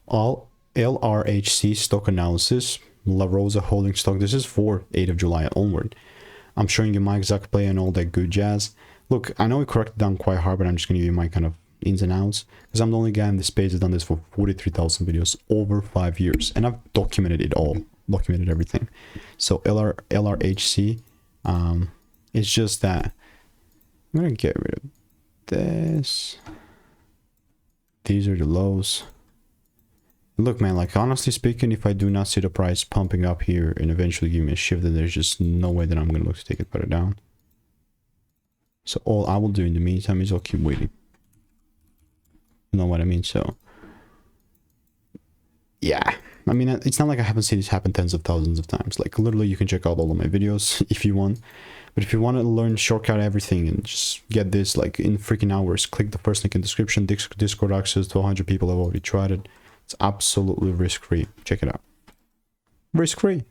all LRHC stock analysis, Rosa holding stock. This is for 8th of July onward. I'm showing you my exact play and all that good jazz. Look, I know it corrected down quite hard, but I'm just going to give you my kind of ins and outs, because I'm the only guy in this page that's done this for 43,000 videos over 5 years, and I've documented it all, documented everything. So LRHC, it's just that I'm going to get rid of this. These are the lows. Look, man, like honestly speaking, if I do not see the price pumping up here and eventually give me a shift, then there's just no way that I'm going to look to take it better down. So all I will do in the meantime is I'll keep waiting. You know what I mean? So yeah, I mean, it's not like I haven't seen this happen tens of thousands of times. Like literally you can check out all of my videos if you want, but if you want to learn shortcut everything and just get this like in freaking hours, click the first link in the description. Discord access to 100 people have already tried it. It's absolutely risk-free. Check it out. Risk-free.